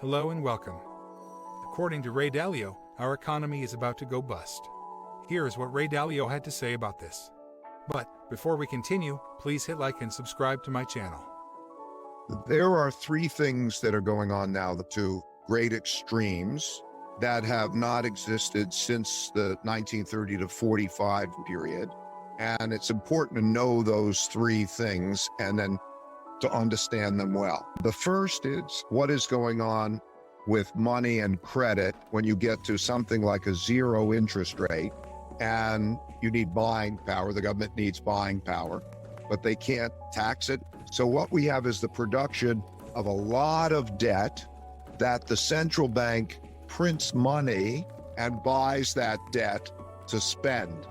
Hello and welcome. According to Ray Dalio, our economy is about to go bust. Here is what Ray Dalio had to say about this. But before we continue, please hit like and subscribe to my channel. There are three things that are going on now, the two great extremes that have not existed since the 1930 to 45 period. And it's important to know those three things and then to understand them well. The first is what is going on with money and credit when you get to something like a zero interest rate and you need buying power. The government needs buying power, but they can't tax it. So what we have is the production of a lot of debt that the central bank prints money and buys that debt to spend.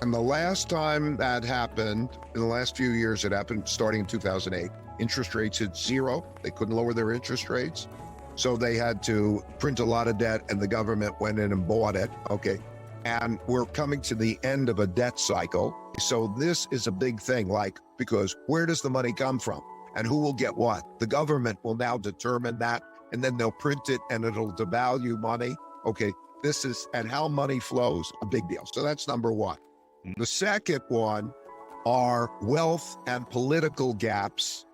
And the last time that happened, in the last few years, it happened starting in 2008. Interest rates hit zero. They couldn't lower their interest rates. So they had to print a lot of debt and the government went in and bought it. Okay. And we're coming to the end of a debt cycle. So this is a big thing, because where does the money come from and who will get what? The government will now determine that, and then they'll print it and it'll devalue money. Okay. And how money flows, a big deal. So that's number one. The second one are wealth and political gaps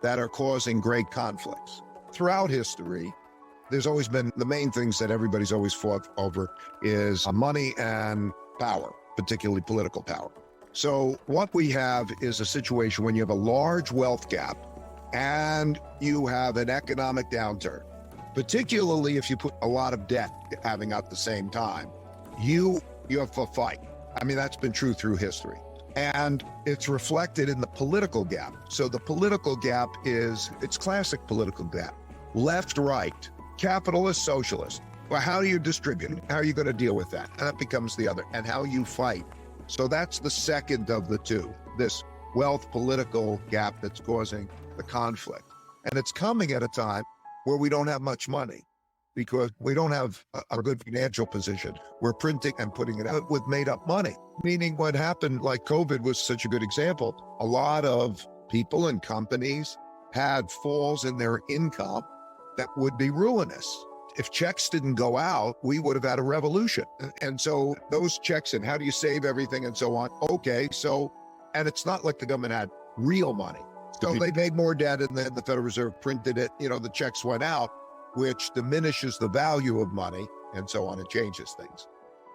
that are causing great conflicts. Throughout history, there's always been the main things that everybody's always fought over is money and power, particularly political power. So what we have is a situation when you have a large wealth gap and you have an economic downturn, particularly if you put a lot of debt having at the same time, you have a fight. I mean, that's been true through history. And it's reflected in the political gap. So the political gap it's classic political gap. Left, right, capitalist, socialist. Well, how do you distribute it? How are you going to deal with that? And that becomes the other. And how you fight. So that's the second of the two, this wealth political gap that's causing the conflict. And it's coming at a time where we don't have much money because we don't have a good financial position. We're printing and putting it out with made up money. Meaning what happened, like COVID was such a good example. A lot of people and companies had falls in their income that would be ruinous. If checks didn't go out, we would have had a revolution. And so those checks and how do you save everything and so on? Okay, and it's not like the government had real money. So they made more debt and then the Federal Reserve printed it, the checks went out, which diminishes the value of money and so on. It changes things.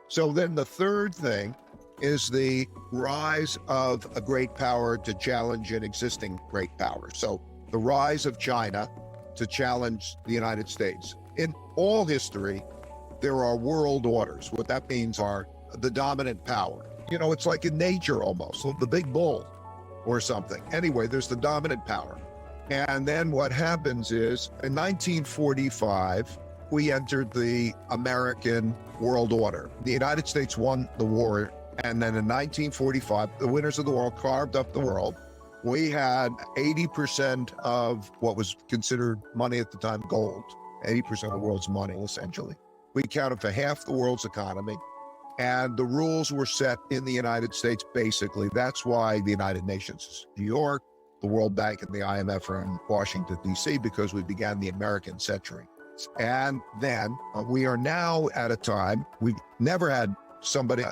So then the third thing is the rise of a great power to challenge an existing great power. So the rise of China to challenge the United States. In all history, there are world orders. What that means are the dominant power. It's like in nature almost, the big bull or something. Anyway, there's the dominant power. And then what happens is in 1945, we entered the American world order. The United States won the war. And then in 1945, the winners of the world carved up the world. We had 80% of what was considered money at the time, gold, 80% of the world's money, essentially. We accounted for half the world's economy. And the rules were set in the United States, basically. That's why the United Nations is New York, the World Bank and the IMF are in Washington, D.C., because we began the American century. And then we are now at a time, we've never had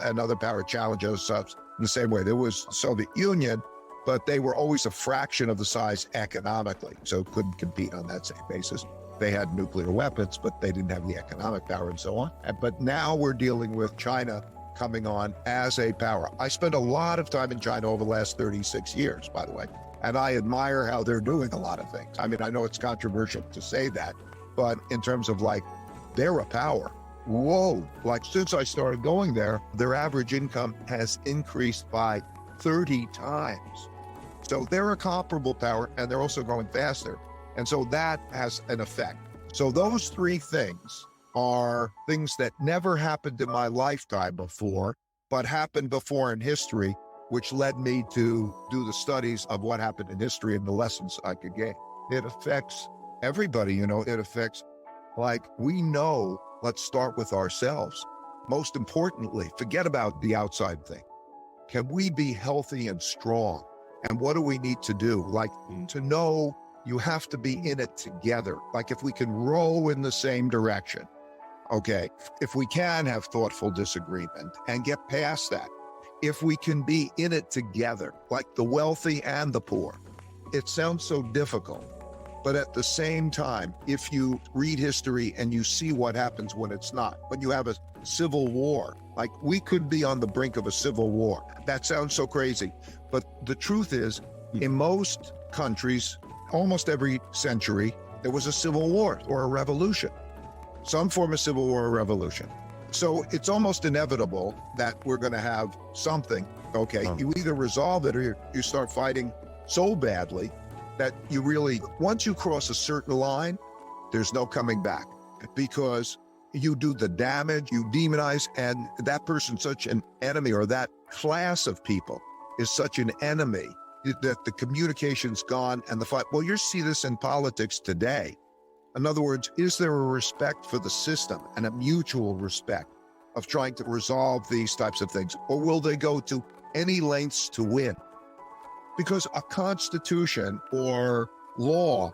another power challenge us in the same way. There was the Soviet Union, but they were always a fraction of the size economically, so couldn't compete on that same basis. They had nuclear weapons, but they didn't have the economic power and so on. But now we're dealing with China coming on as a power. I spent a lot of time in China over the last 36 years, by the way, and I admire how they're doing a lot of things. I mean, I know it's controversial to say that, but in terms of they're a power. Whoa, since I started going there, their average income has increased by 30 times. So they're a comparable power and they're also growing faster. And so that has an effect. So those three things are things that never happened in my lifetime before, but happened before in history, which led me to do the studies of what happened in history and the lessons I could gain. It affects everybody, it affects, we know, let's start with ourselves. Most importantly, forget about the outside thing. Can we be healthy and strong? And what do we need to do? To know you have to be in it together. Like if we can row in the same direction, okay, if we can have thoughtful disagreement and get past that, if we can be in it together, like the wealthy and the poor. It sounds so difficult, but at the same time, if you read history and you see what happens when it's not, when you have a civil war, like we could be on the brink of a civil war. That sounds so crazy, but the truth is, in most countries, almost every century, there was a civil war or a revolution, some form of civil war or revolution. So it's almost inevitable that we're going to have something. Okay, you either resolve it or you start fighting so badly that you really, once you cross a certain line, there's no coming back, because you do the damage, you demonize, and that person's such an enemy, or that class of people is such an enemy that the communication's gone and the fight. Well, you see this in politics today. In other words, is there a respect for the system and a mutual respect of trying to resolve these types of things? Or will they go to any lengths to win? Because a constitution or law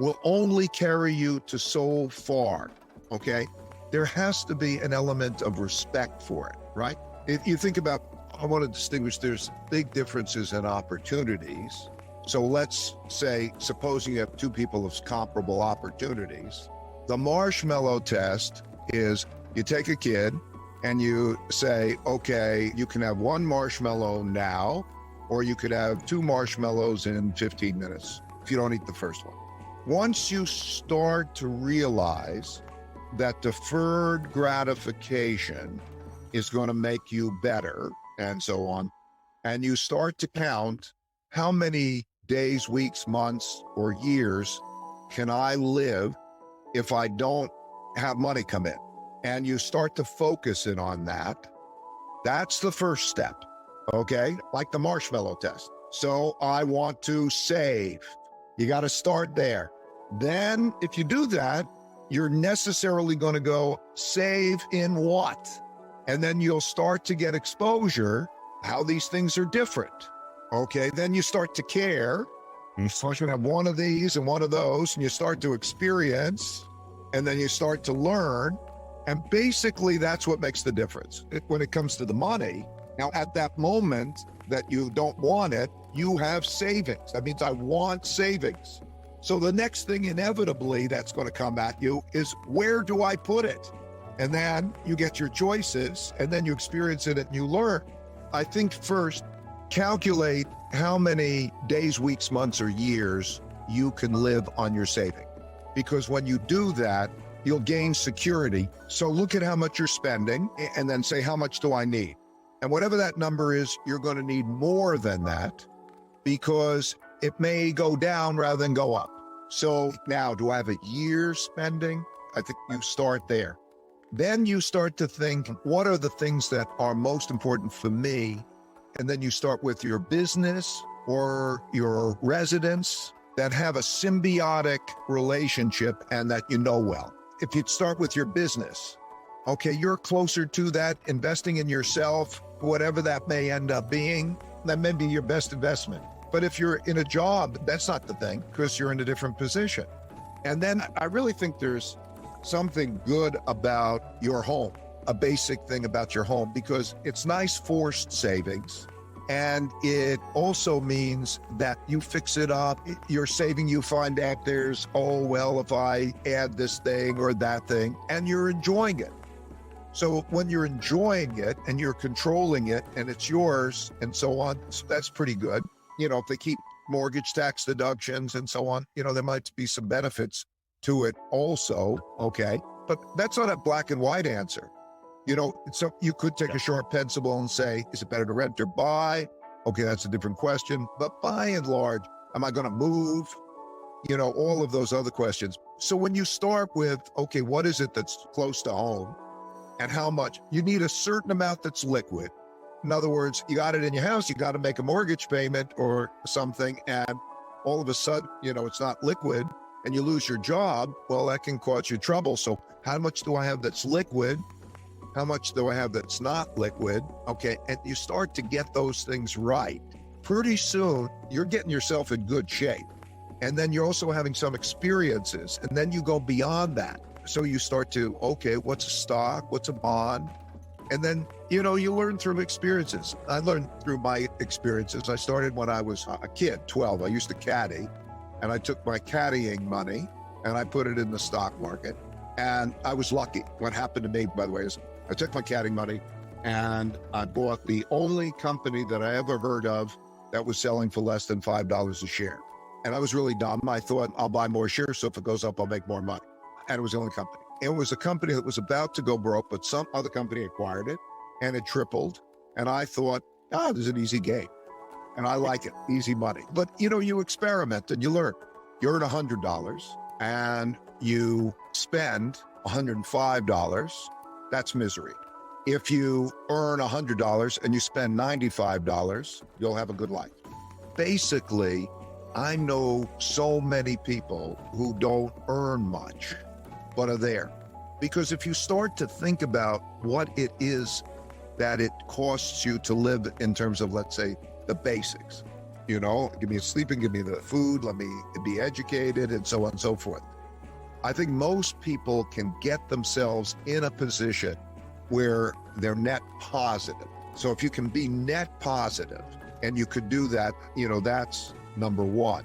will only carry you to so far, okay? There has to be an element of respect for it, right? If you think about, I want to distinguish, there's big differences in opportunities. So let's say, supposing you have two people of comparable opportunities, the marshmallow test is you take a kid and you say, okay, you can have one marshmallow now, or you could have two marshmallows in 15 minutes if you don't eat the first one. Once you start to realize that deferred gratification is going to make you better and so on, and you start to count how many days, weeks, months, or years can I live if I don't have money come in? And you start to focus in on that. That's the first step, okay? Like the marshmallow test. So I want to save. You got to start there. Then if you do that, you're necessarily going to go save in what? And then you'll start to get exposure, how these things are different. Okay, then you start to care. You start to have one of these and one of those, and you start to experience, and then you start to learn. And basically, that's what makes the difference when it comes to the money. Now, at that moment that you don't want it, you have savings. That means I want savings. So the next thing inevitably that's going to come at you is, where do I put it? And then you get your choices, and then you experience it and you learn. I think first, calculate how many days, weeks, months, or years you can live on your saving. Because when you do that, you'll gain security. So look at how much you're spending and then say, how much do I need? And whatever that number is, you're going to need more than that, because it may go down rather than go up. So now, do I have a year's spending? I think you start there. Then you start to think, what are the things that are most important for me? And then you start with your business or your residence that have a symbiotic relationship and that you know well. If you start with your business, okay, you're closer to that, investing in yourself, whatever that may end up being, that may be your best investment. But if you're in a job, that's not the thing, because you're in a different position. And then I really think there's something good about your home, a basic thing about your home, because it's nice forced savings. And it also means that you fix it up. You're saving, you find out there's, oh, well, if I add this thing or that thing, and you're enjoying it. So when you're enjoying it and you're controlling it and it's yours and so on, so that's pretty good. You know, if they keep mortgage tax deductions and so on, you know, there might be some benefits to it also, okay? But that's not a black and white answer. You know, so you could take a short pencil and say, is it better to rent or buy? Okay, that's a different question. But by and large, am I going to move? You know, all of those other questions. So when you start with, okay, what is it that's close to home and how much? You need a certain amount that's liquid. In other words, you got it in your house, you got to make a mortgage payment or something, and all of a sudden, you know, it's not liquid and you lose your job. Well, that can cause you trouble. So how much do I have that's liquid? How much do I have that's not liquid? Okay, and you start to get those things right. Pretty soon, you're getting yourself in good shape. And then you're also having some experiences. And then you go beyond that. So you start to, okay, what's a stock? What's a bond? And then, you learn through experiences. I learned through my experiences. I started when I was a kid, 12. I used to caddy, and I took my caddying money and I put it in the stock market. And I was lucky. What happened to me, by the way, is I took my caddying money and I bought the only company that I ever heard of that was selling for less than $5 a share. And I was really dumb. I thought I'll buy more shares, so if it goes up, I'll make more money. And it was the only company. It was a company that was about to go broke, but some other company acquired it and it tripled. And I thought, this is an easy game. And I like it, easy money. But you experiment and you learn. You earn $100 and you spend $105. That's misery. If you earn $100 and you spend $95, you'll have a good life. Basically, I know so many people who don't earn much, but are there. Because if you start to think about what it is that it costs you to live in terms of, let's say, the basics, give me sleeping, give me the food, let me be educated, and so on and so forth. I think most people can get themselves in a position where they're net positive. So if you can be net positive and you could do that, that's number one.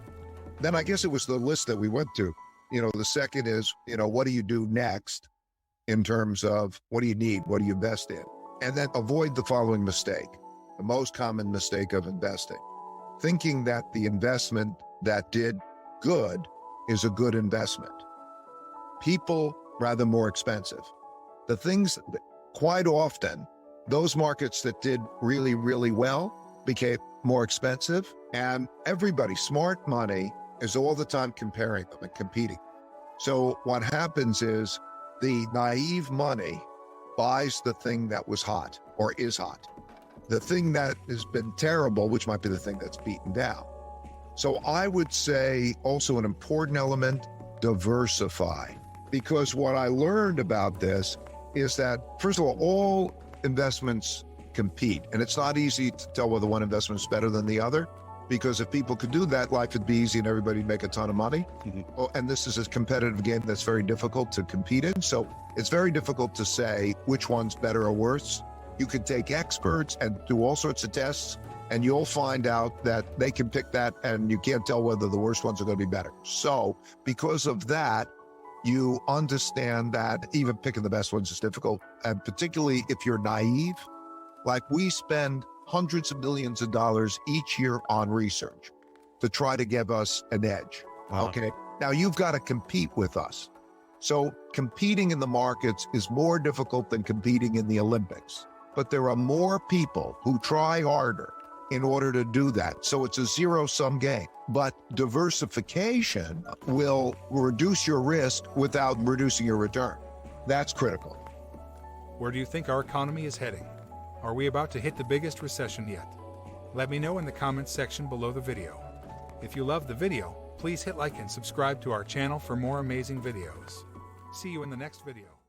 Then I guess it was the list that we went to. The second is, what do you do next in terms of what do you need? What do you invest in? And then avoid the following mistake, the most common mistake of investing, thinking that the investment that did good is a good investment. People rather more expensive. The things that quite often, those markets that did really, really well became more expensive, and everybody, smart money, is all the time comparing them and competing. So what happens is the naive money buys the thing that was hot or is hot. The thing that has been terrible, which might be the thing that's beaten down. So I would say also an important element, diversify. Because what I learned about this is that, first of all investments compete. And it's not easy to tell whether one investment is better than the other, because if people could do that, life would be easy and everybody'd make a ton of money. And this is a competitive game that's very difficult to compete in. So it's very difficult to say which one's better or worse. You could take experts and do all sorts of tests, and you'll find out that they can pick that, and you can't tell whether the worst ones are going to be better. So because of that, you understand that even picking the best ones is difficult. And particularly if you're naive, like we spend hundreds of millions of dollars each year on research to try to give us an edge. Wow. Okay. Now you've got to compete with us. So competing in the markets is more difficult than competing in the Olympics, but there are more people who try harder in order to do that. So it's a zero-sum game, but diversification will reduce your risk without reducing your return. That's critical. Where do you think our economy is heading? Are we about to hit the biggest recession yet? Let me know in the comments section below the video. If you loved the video, please hit like and subscribe to our channel for more amazing videos. See you in the next video.